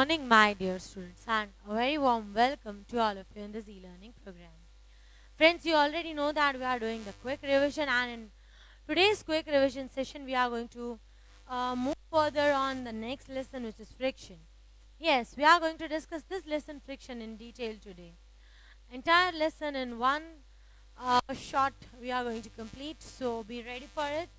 morning, my dear students, and a very warm welcome to all of you in this e-learning program. Friends, you already know that we are doing the quick revision, and in today's quick revision session, we are going to move further on the next lesson, which is friction. Yes, we are going to discuss this lesson, friction, in detail today. Entire lesson in one shot we are going to complete, so be ready for it.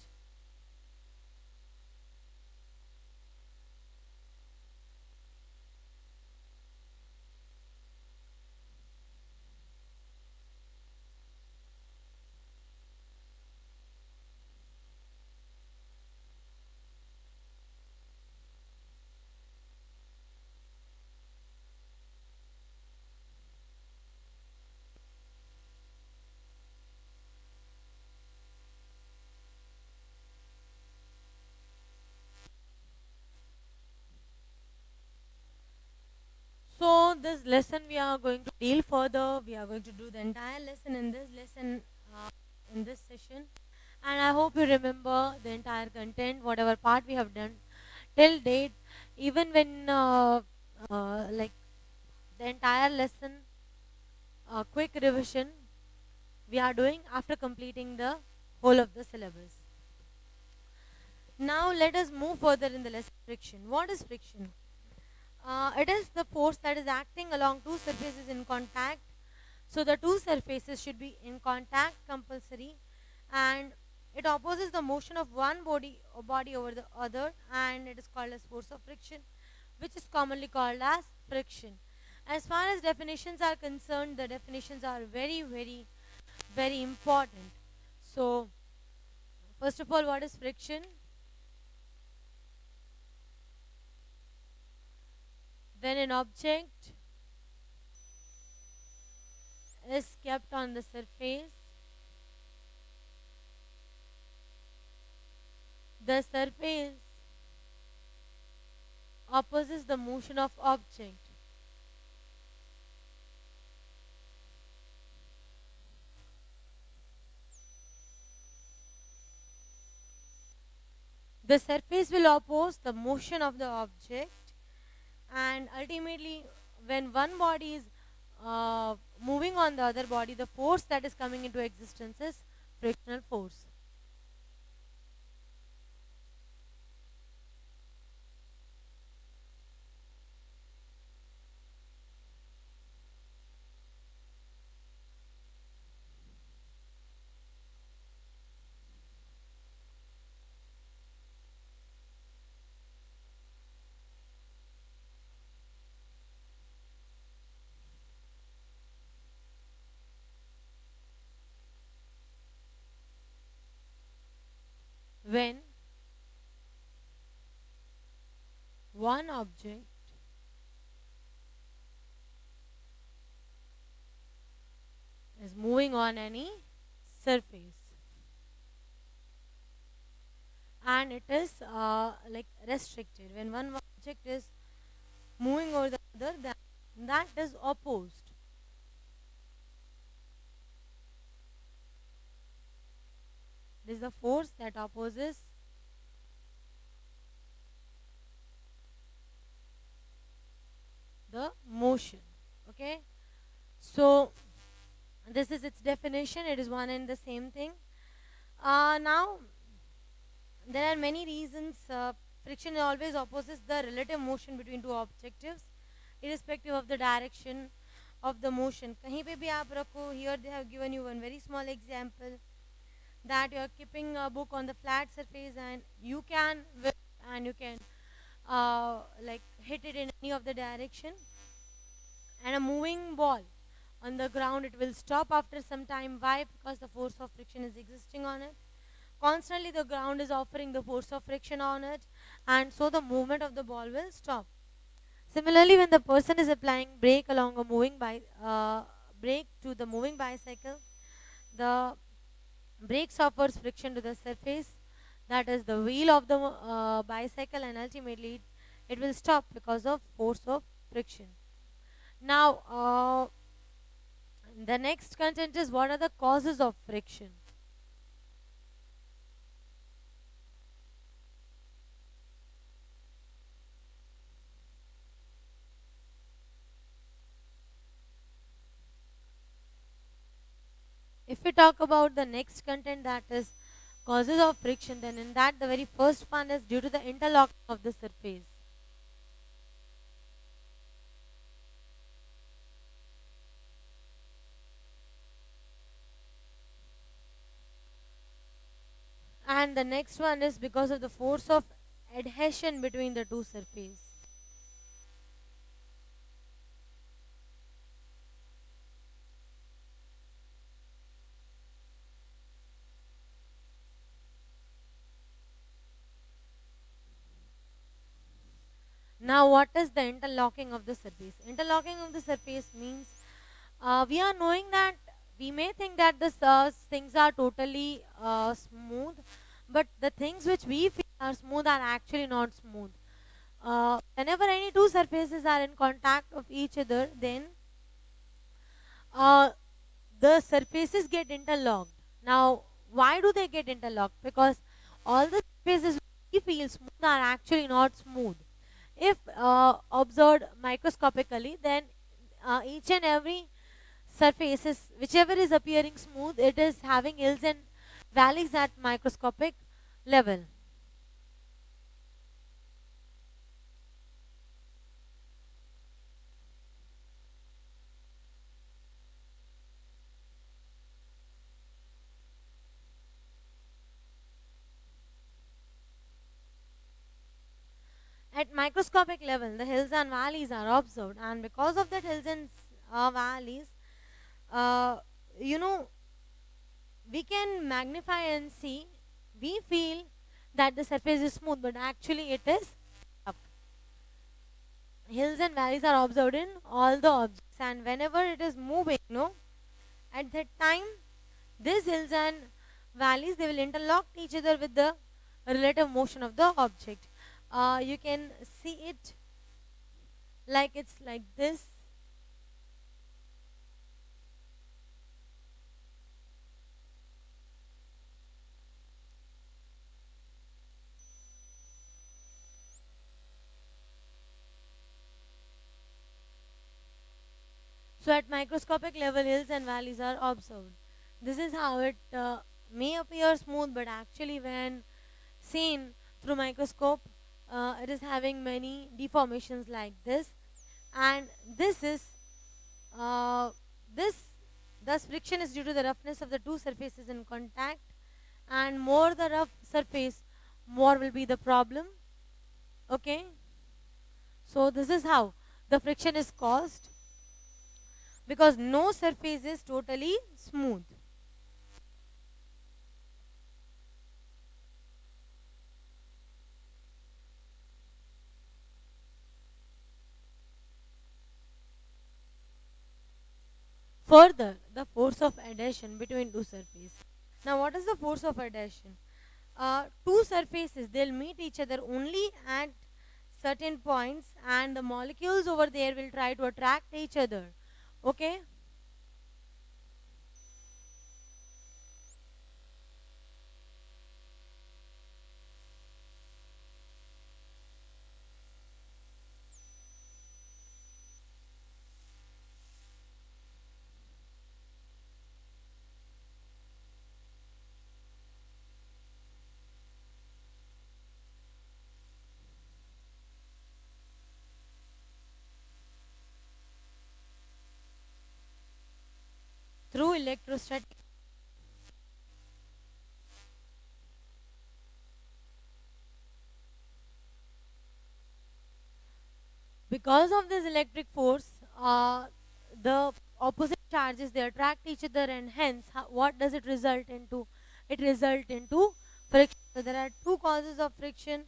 So this lesson we are going to deal further. We are going to do the entire lesson in this lesson in this session, and I hope you remember the entire content, whatever part we have done till date. Even when like the entire lesson, quick revision we are doing after completing the whole of the syllabus. Now let us move further in the lesson. Friction. What is friction? It is the force that is acting along two surfaces in contact. So the two surfaces should be in contact compulsory, and it opposes the motion of one body over the other, and it is called as force of friction, which is commonly called as friction. As far as definitions are concerned, the definitions are very important. So first of all, what is friction? When an object is kept on the surface, the surface opposes the motion of object. The surface will oppose the motion of the object, and ultimately when one body is moving on the other body, the force that is coming into existence is frictional force. When one object is moving on any surface and it is like restricted, when one object is moving over the other, then that is opposed. This is the force that opposes the motion. Okay, so this is its definition. It is one and the same thing. Now there are many reasons. Friction always opposes the relative motion between two objectives, irrespective of the direction of the motion. कहीं पे भी आप रखो. Here they have given you one very small example that you are keeping a book on the flat surface, and you can like hit it in any of the direction, and a moving ball on the ground, it will stop after some time. Why? Because the force of friction is existing on it. Constantly the ground is offering the force of friction on it, and so the movement of the ball will stop. Similarly, when the person is applying brake along a brake to the moving bicycle, the brake offers friction to the surface, that is the wheel of the bicycle, and ultimately it will stop because of force of friction. Now the next content is, what are the causes of friction? talk about the next content, that is causes of friction, then in that the very first one is due to the interlocking of the surface. And the next one is because of the force of adhesion between the two surfaces. Now, what is the interlocking of the surface? Interlocking of the surface means we are knowing that we may think that the things are totally smooth, but the things which we feel are smooth are actually not smooth. Whenever any two surfaces are in contact of each other, then the surfaces get interlocked. Now, why do they get interlocked? Because all the surfaces we feel smooth are actually not smooth. If observed microscopically, then each and every surface is, whichever is appearing smooth, it is having hills and valleys at microscopic level. At microscopic level, the hills and valleys are observed, and because of that hills and valleys, uh, you know, we can magnify and see. We feel that the surface is smooth, but actually it is up. Hills and valleys are observed in all the objects, and whenever it is moving, at that time, these hills and valleys, they will interlock each other with the relative motion of the object. You can see it like it's like this. So at microscopic level, hills and valleys are observed. This is how it may appear smooth, but actually when seen through microscope, it is having many deformations like this. And this is uh, this thus friction is due to the roughness of the two surfaces in contact, and more the rough surface, more will be the problem. Okay, so this is how the friction is caused, because no surface is totally smooth. Further, the force of adhesion between two surfaces. Now, what is the force of adhesion? Two surfaces, they'll meet each other only at certain points, and the molecules over there will try to attract each other. Okay? Through electrostatic. Because of this electric force, the opposite charges, they attract each other, and hence what does it result into? It result into friction. So there are two causes of friction,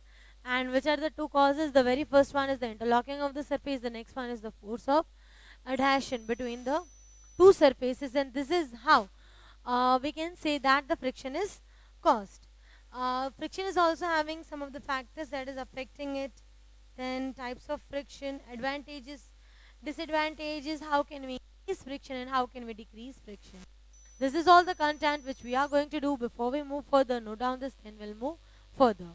and which are the two causes? The very first one is the interlocking of the surface, the next one is the force of adhesion between the two surfaces, and this is how we can say that the friction is caused. Friction is also having some of the factors that is affecting it. Then types of friction, advantages, disadvantages, how can we increase friction and how can we decrease friction. This is all the content which we are going to do. Before we move further, note down this, then we'll move further.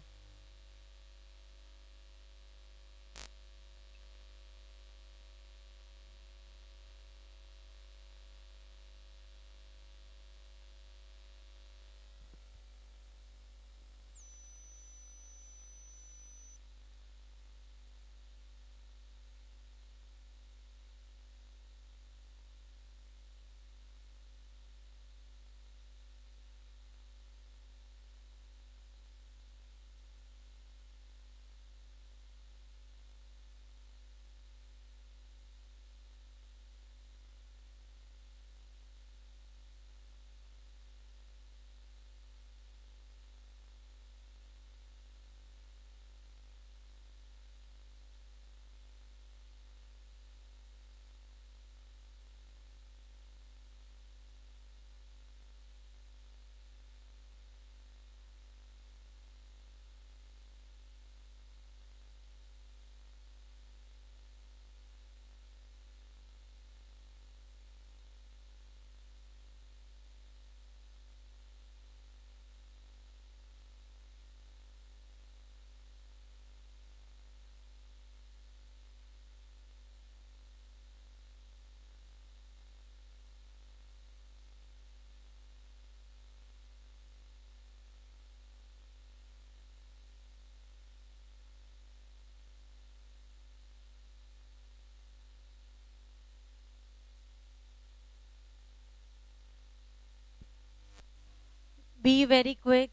be very quick.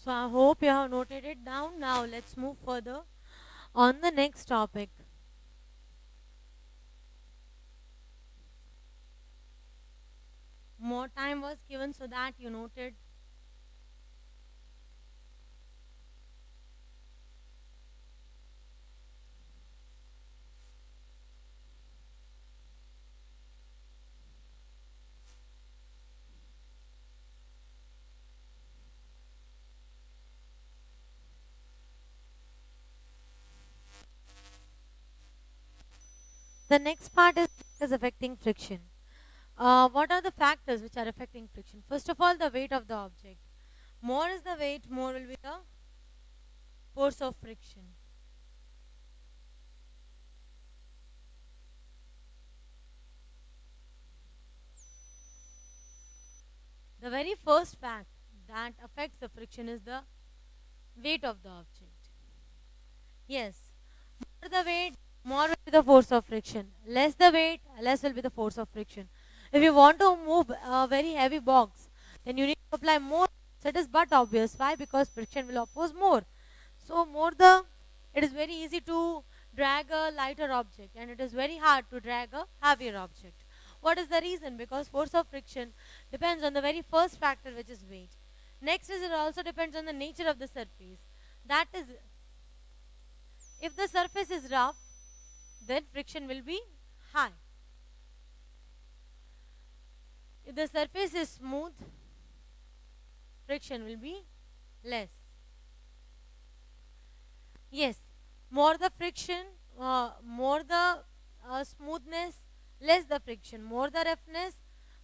So I hope you have noted it down. Now let's move further on the next topic. More time was given so that you noted. The next part is affecting friction. What are the factors which are affecting friction? First of all, the weight of the object. More is the weight, more will be the force of friction. The very first fact that affects the friction is the weight of the object. Yes, more the weight, more will be the force of friction. Less the weight, less will be the force of friction. If you want to move a very heavy box, then you need to apply more. So it is but obvious. Why? Because friction will oppose more. So it is very easy to drag a lighter object and it is very hard to drag a heavier object. What is the reason? Because force of friction depends on the very first factor, which is weight. Next is, it also depends on the nature of the surface. That is, if the surface is rough, then friction will be high. If the surface is smooth, friction will be less. Yes, more the friction, more the smoothness, less the friction. More the roughness,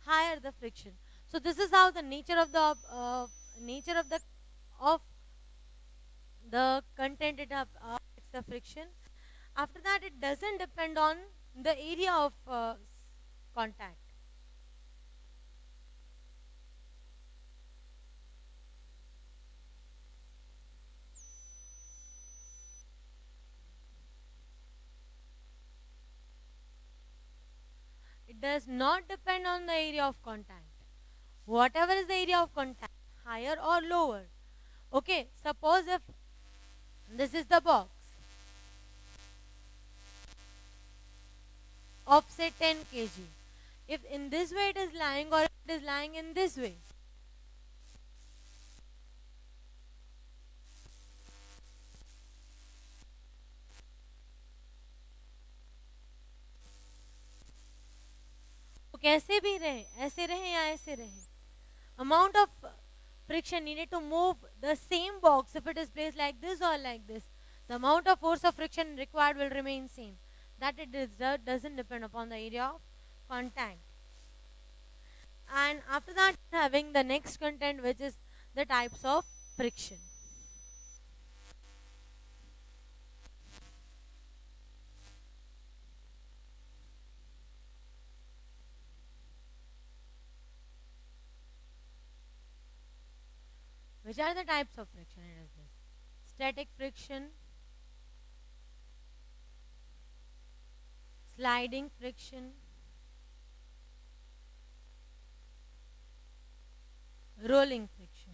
higher the friction. So this is how the nature of the content it affects the friction. After that, it doesn't depend on the area of contact. It does not depend on the area of contact. Whatever is the area of contact, higher or lower. Okay, suppose if this is the box of say 10 kg. If in this way it is lying or it is lying in this way. तो कैसे भी रहे, ऐसे रहे या ऐसे रहे. Amount of friction needed to move the same box if it is placed like this or like this. The amount of force of friction required will remain same. That doesn't depend upon the area of contact. And after that, having the next content, which is the types of friction. Which are the types of friction? It is this: static friction, sliding friction, rolling friction.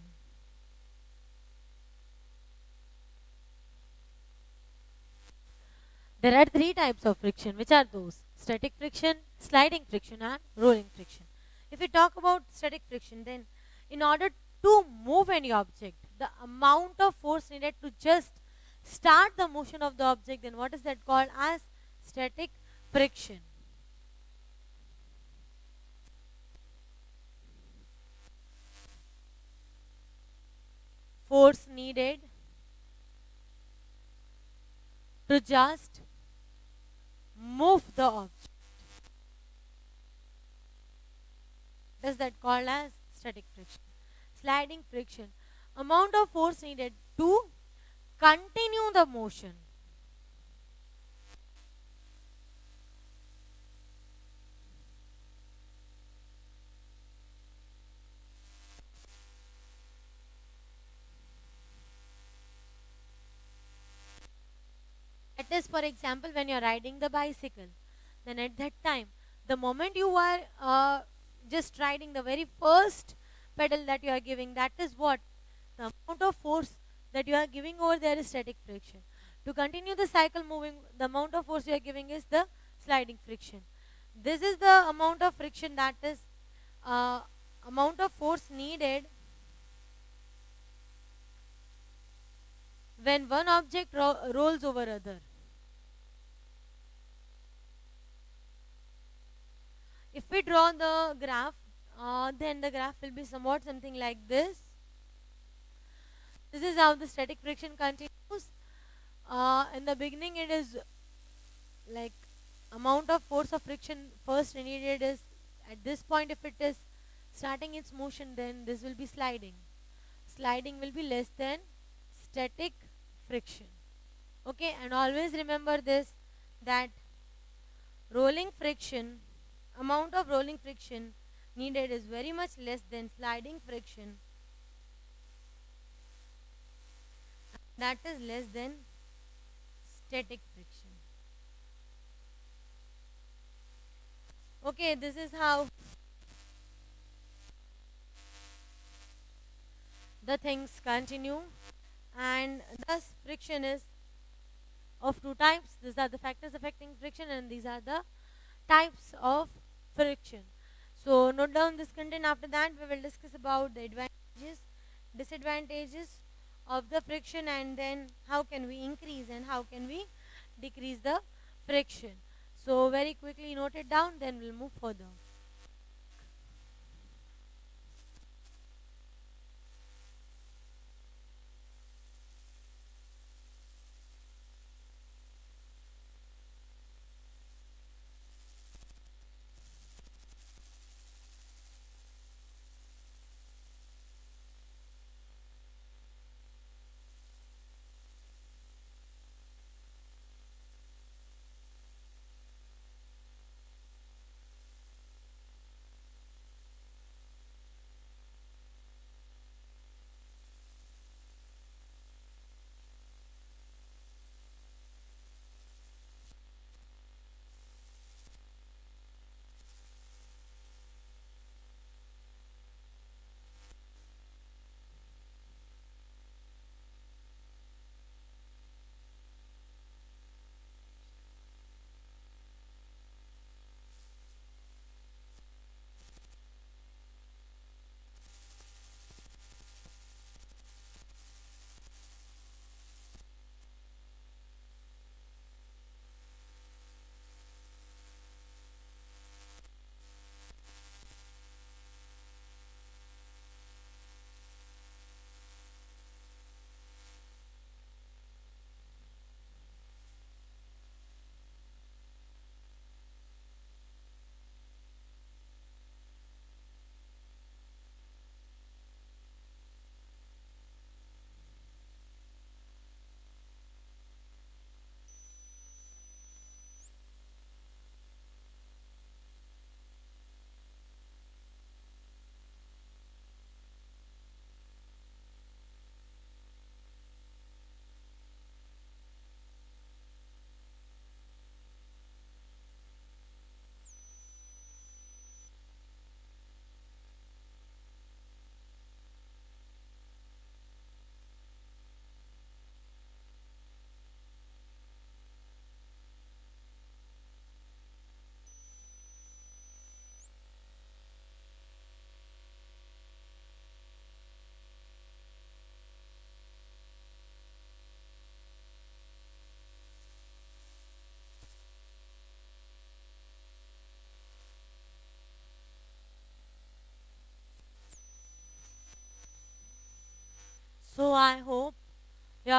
There are three types of friction. Which are those? Static friction, sliding friction and rolling friction. If we talk about static friction, then In order to move any object, the amount of force needed to just start the motion of the object, then what is that called as static friction. Force needed to just move the object. Is that called as static friction. Sliding friction, amount of force needed to continue the motion. It is, for example, when you're riding the bicycle, then at that time, the moment you are just riding the very first pedal that you are giving, that is what the amount of force that you are giving over there is static friction. To continue the cycle moving, the amount of force you are giving is the sliding friction. This is the amount of friction, that is amount of force needed when one object rolls over other. If we draw the graph, then the graph will be somewhat something like this. This is how the static friction continues. In the beginning, it is like amount of force of friction first needed is at this point. If it is starting its motion, then this will be sliding. Sliding will be less than static friction. Okay, and always remember this, that rolling friction, amount of rolling friction needed is very much less than sliding friction, that is less than static friction. Okay, this is how the things continue, and thus friction is of two types. These are the factors affecting friction, and these are the types of friction. So note down this content. After that, we will discuss about the advantages, disadvantages of the friction, and then how can we increase and how can we decrease the friction. So very quickly note it down, then we'll move further.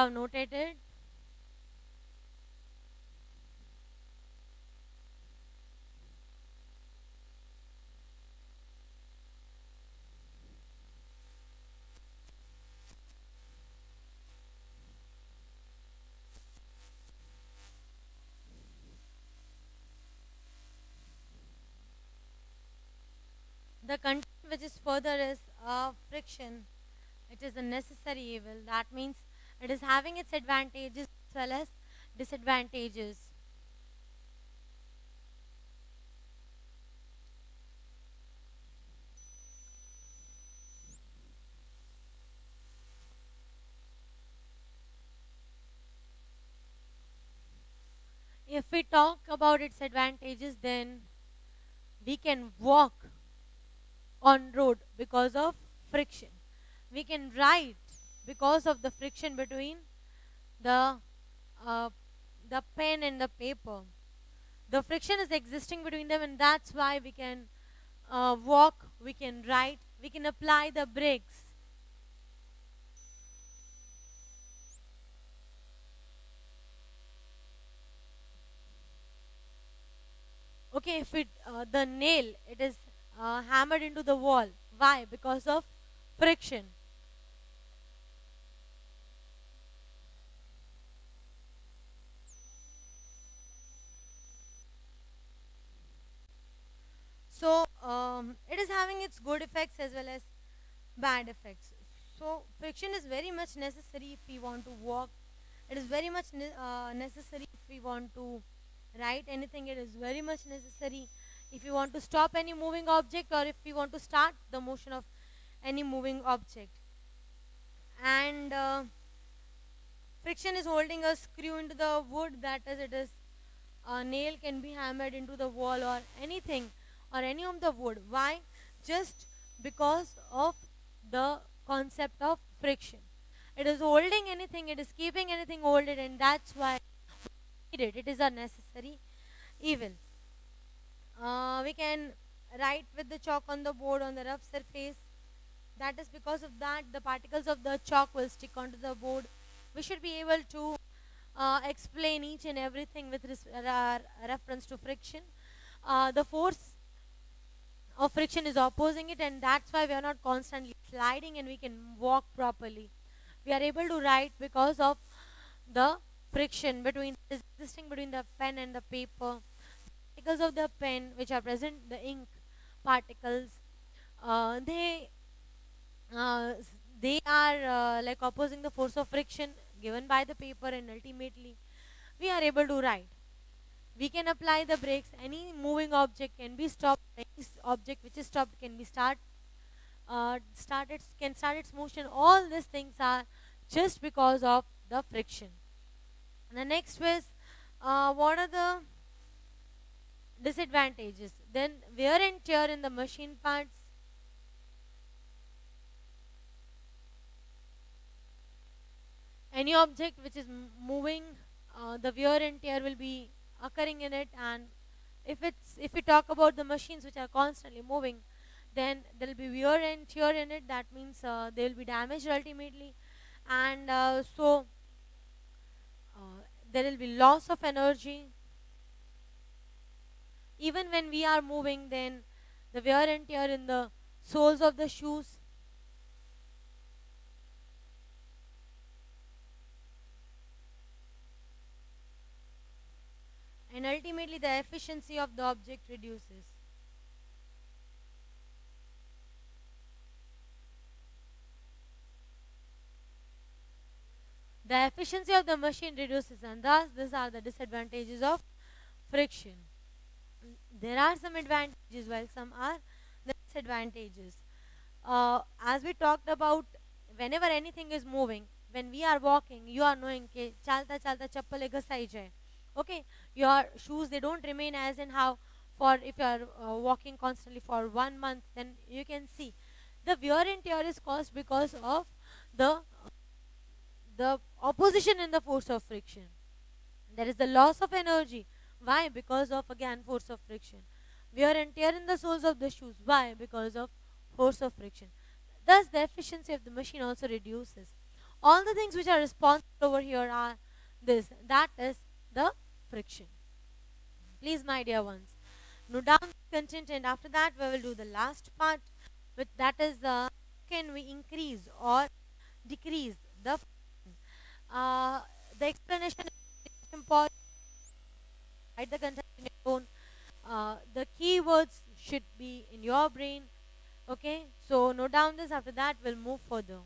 have noted it? The content which is further is friction. It is a necessary evil. That means it is having its advantages as well as disadvantages. If we talk about its advantages, then we can walk on road because of friction. We can write because of the friction between the uh, the pen and the paper. The friction is existing between them, and that's why we can walk, we can write, we can apply the brakes. Okay, if it the nail, it is hammered into the wall. Why? Because of friction. So it is having its good effects as well as bad effects. So friction is very much necessary if we want to walk. It is very much necessary if we want to write anything. It is very much necessary if you want to stop any moving object, or if we want to start the motion of any moving object. And friction is holding a screw into the wood, that is, it is a nail can be hammered into the wall or anything or any of the wood. Why? Just because of the concept of friction. It is holding anything, it is keeping anything holded, and that's why we need it. It is a necessary evil. We can write with the chalk on the board on the rough surface. That is because of that the particles of the chalk will stick onto the board. We should be able to explain each and everything with reference to friction. The force of friction is opposing it, and that's why we are not constantly sliding and we can walk properly. We are able to write because of the friction between existing between the pen and the paper. Particles of the pen which are present, the ink particles, uh, they uh, they are like opposing the force of friction given by the paper, and ultimately we are able to write. We can apply the brakes. Any moving object can be stopped. Any object which is stopped can be can start its motion. All these things are just because of the friction. And the next is what are the disadvantages? Then wear and tear in the machine parts. Any object which is moving, the wear and tear will be occurring in it. And if we talk about the machines which are constantly moving, then there will be wear and tear in it. That means they will be damaged ultimately, and there will be loss of energy. Even when we are moving, then the wear and tear in the soles of the shoes. And ultimately the efficiency of the object reduces. The efficiency of the machine reduces, and thus these are the disadvantages of friction. There are some advantages while some are disadvantages. As we talked about, whenever anything is moving, when we are walking, you are knowing कि चलता चलता चप्पल घसाई जाए. Okay, your shoes, they don't remain as in how, for if you are walking constantly for 1 month, then you can see the wear and tear is caused because of the opposition in the force of friction. There is the loss of energy. Why? Because of, again, force of friction. Wear and tear in the soles of the shoes. Why? Because of force of friction. Thus the efficiency of the machine also reduces. All the things which are responsible over here are this. That is the friction. Please, my dear ones, note down the content, and after that we will do the last part, which that is the can we increase or decrease the friction. The explanation is important. Write the content in your own. The keywords should be in your brain. Okay, so note down this. After that, we'll move further.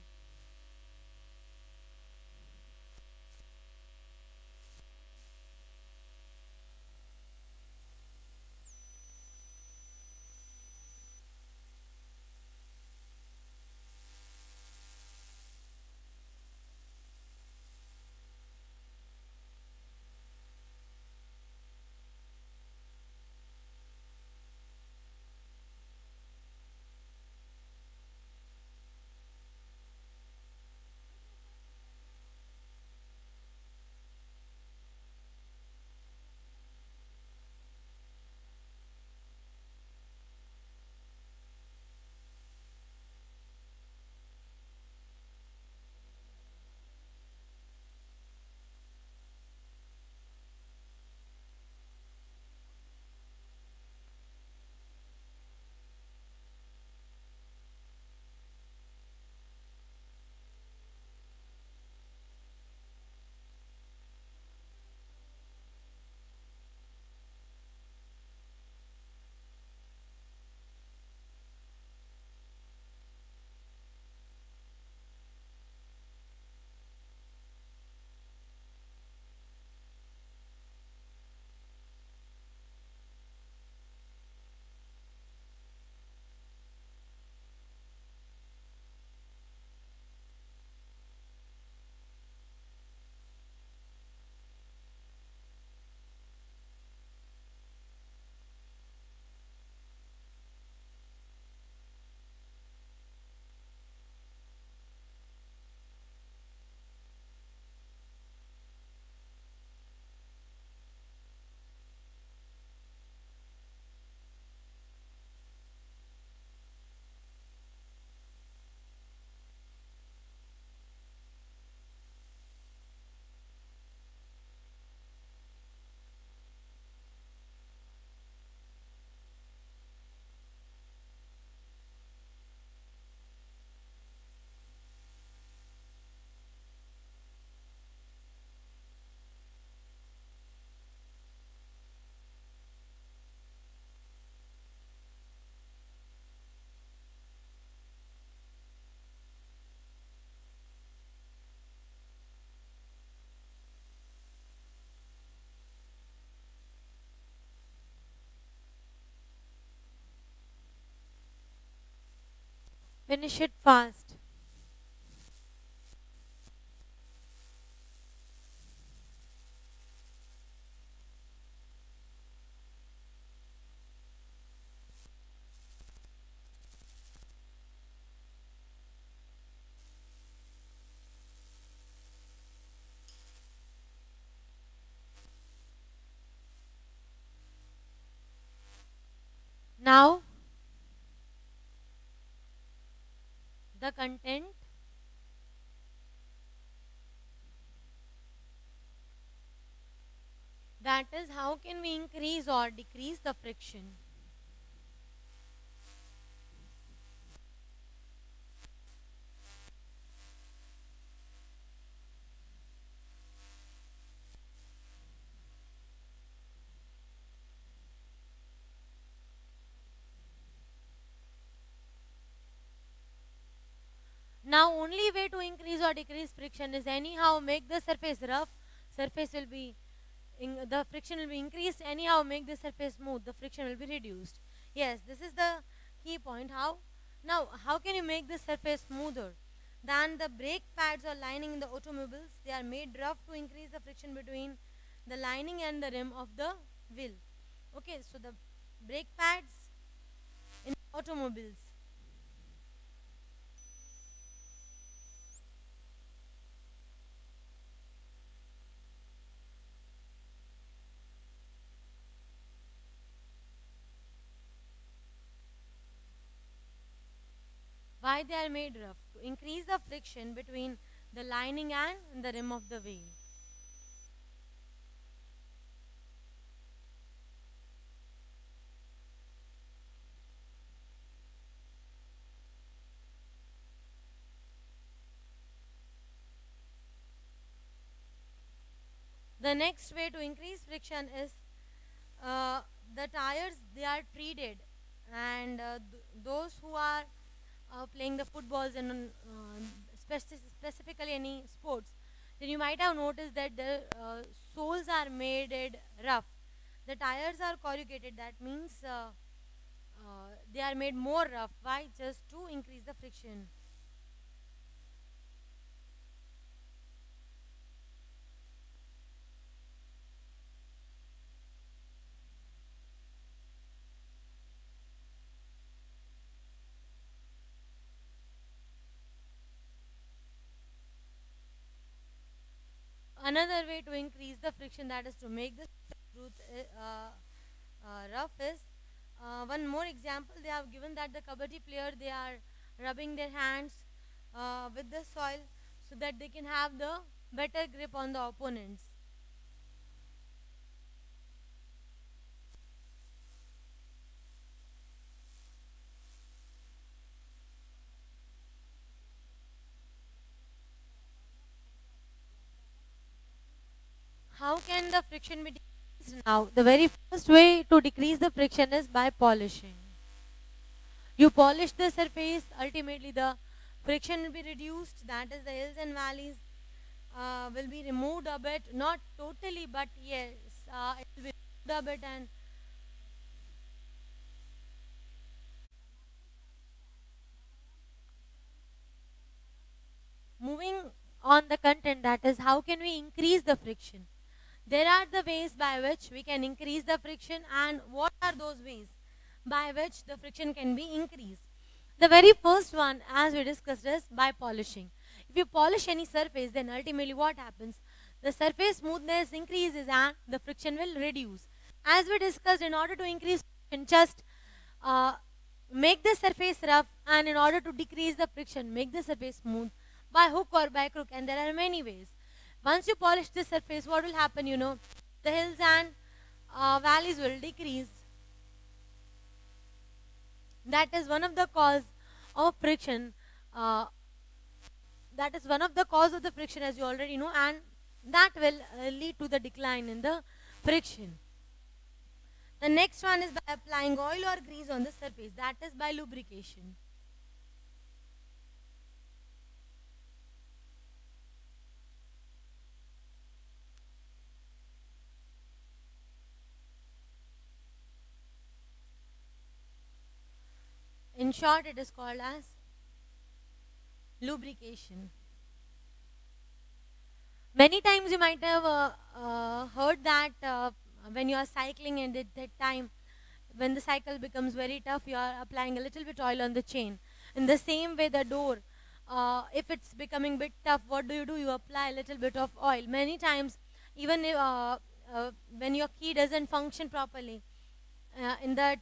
Finish it fast. Now, the content, that is how can we increase or decrease the friction. Now only way to increase or decrease friction is anyhow make the surface rough, surface will be the friction will be increased, anyhow make the surface smooth, the friction will be reduced. Yes, this is the key point. How? Now, how can you make the surface smoother? Than the brake pads or lining in the automobiles, they are made rough to increase the friction between the lining and the rim of the wheel. Okay, so the brake pads in automobiles. Why they are made rough? To increase the friction between the lining and the rim of the wheel. The next way to increase friction is the tires, they are treated, and those who are playing the footballs and specifically any sports, then you might have noticed that the soles are made it rough. The tires are corrugated. That means they are made more rough. Why? Just to increase the friction. Another way to increase the friction, that is to make the route rough, is one more example they have given, that the kabaddi player, they are rubbing their hands with the soil so that they can have the better grip on the opponents. How can the friction be decreased now? The very first way to decrease the friction is by polishing. You polish the surface, ultimately the friction will be reduced, that is the hills and valleys will be removed a bit, not totally, but yes, it will be removed a bit. And moving on the content, that is how can we increase the friction. There are the ways by which we can increase the friction, and what are those ways by which the friction can be increased. The very first one, as we discussed, is by polishing. If you polish any surface, then ultimately what happens? The surface smoothness increases and the friction will reduce. As we discussed, in order to increase friction, just uh, make the surface rough, and in order to decrease the friction, make the surface smooth by hook or by crook, and there are many ways. Once you polish the surface, what will happen? The hills and valleys will decrease. That is one of the cause of friction. That is one of the cause of the friction, as you already know, and that will lead to the decline in the friction. The next one is by applying oil or grease on the surface. That is by lubrication. In short, it is called as lubrication. Many times you might have heard that when you are cycling, and at that time when the cycle becomes very tough, you are applying a little bit oil on the chain. In the same way, the door, if it's becoming bit tough, what do? You apply a little bit of oil. Many times, even if, when your key doesn't function properly, in that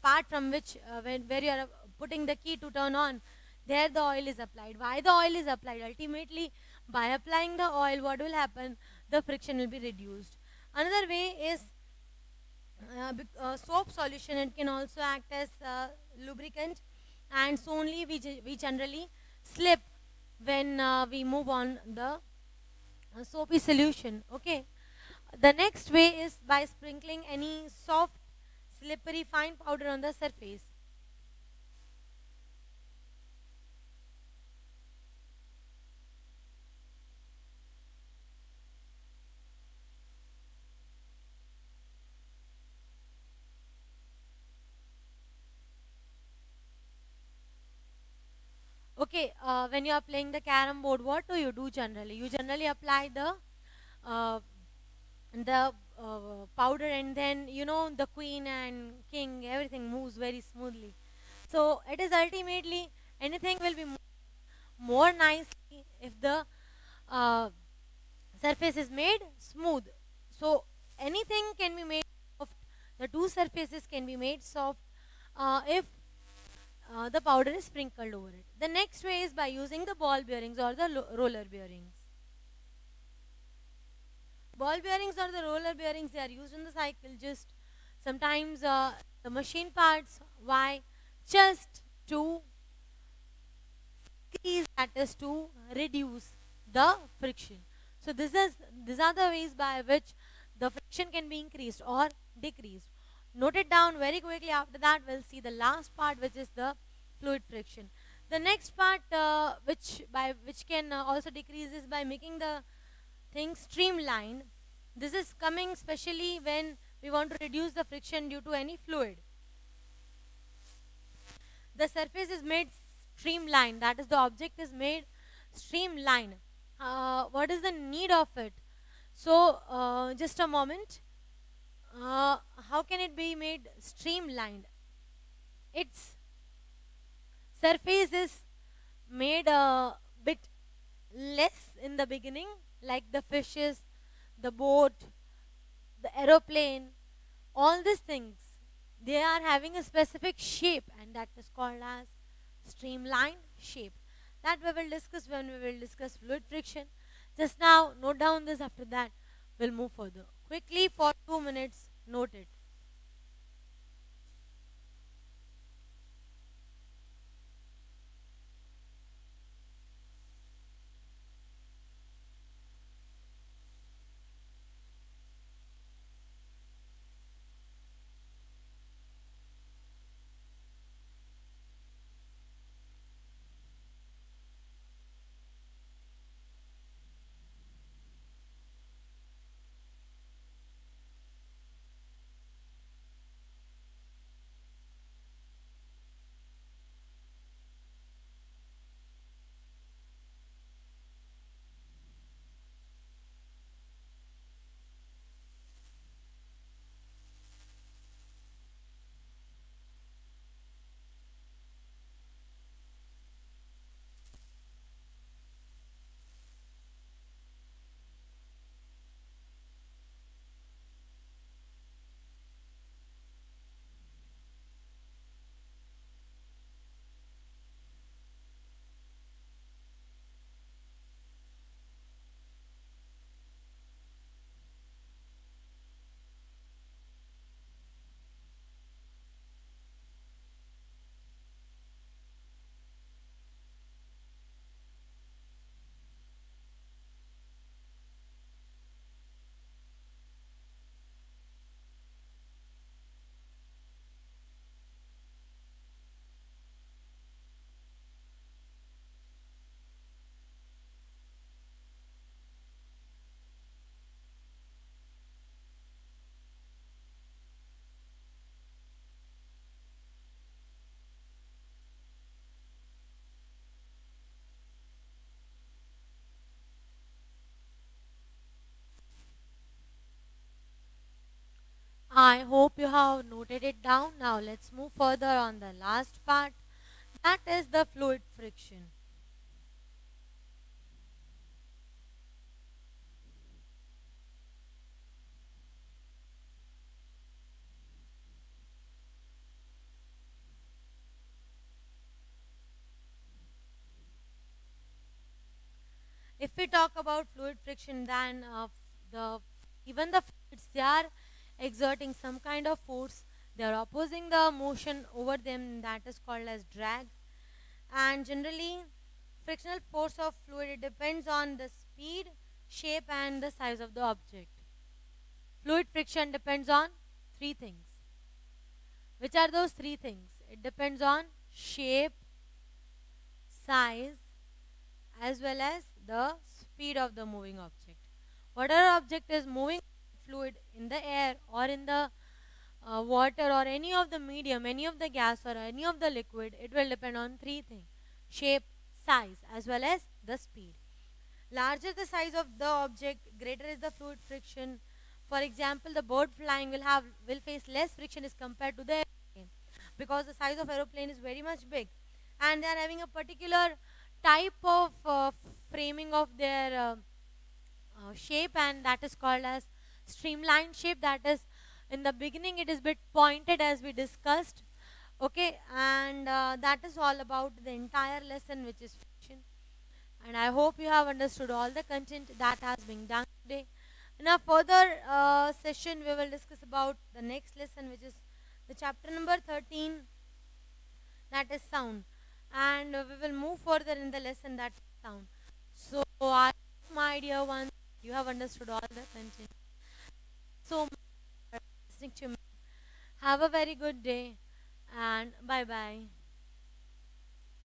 part from which where you are putting the key to turn on, there the oil is applied. Why the oil is applied? Ultimately, by applying the oil, what will happen? The friction will be reduced. Another way is soap solution. It can also act as lubricant, and so only we generally slip when we move on the soapy solution. Okay. The next way is by sprinkling any soft, slippery, fine powder on the surface. Okay, when you are playing the carom board, what do you do generally? You generally apply uh, the powder, and then the queen and king, everything moves very smoothly. So it is ultimately, anything will be more nicely if the uh, surface is made smooth. So anything can be made soft. The two surfaces can be made soft if the powder is sprinkled over it. The next way is by using the ball bearings or the roller bearings. Ball bearings or the roller bearings, they are used in the cycle. Just sometimes the machine parts. Why? Just to increase, that is to reduce the friction. So these are the ways by which the friction can be increased or decreased. Note it down very quickly. After that, we'll see the last part, which is the fluid friction. The next part, which can also decrease, is by making the thing streamlined. This is coming especially when we want to reduce the friction due to any fluid. The surface is made streamlined, that is, the object is made streamlined. What is the need of it? So, just a moment. How can it be made streamlined? Its surface is made a bit less in the beginning, like the fishes, the boat, the aeroplane, all these things, they are having a specific shape, and that is called as streamlined shape. That we will discuss when we will discuss fluid friction. Just now, note down this. After that, we'll move further. Quickly, for 2 minutes, note it. I hope you have noted it down. Now let's move further on the last part, that is the fluid friction. If we talk about fluid friction, then even the fluids, they are exerting some kind of force. They are opposing the motion over them, that is called as drag. And generally, frictional force of fluid, it depends on the speed, shape, and the size of the object. Fluid friction depends on 3 things. Which are those 3 things? It depends on shape, size, as well as the speed of the moving object. Whatever object is moving fluid in the air or in the water or any of the medium, any of the gas or any of the liquid, it will depend on 3 things: shape, size, as well as the speed. Larger the size of the object, greater is the fluid friction. For example, the bird flying will face less friction as compared to the airplane, because the size of aeroplane is very much big, and they are having a particular type of framing of their shape, and that is called as streamlined shape. That is, in the beginning it is bit pointed, as we discussed, Okay, and that is all about the entire lesson, which is friction. And I hope you have understood all the content that has been done today. In a further session, we will discuss about the next lesson, which is the chapter number 13, that is sound. And we will move further in the lesson that is sound. So, I hope, my dear ones, you have understood all the content. So much for listening to me. Have a very good day and bye bye.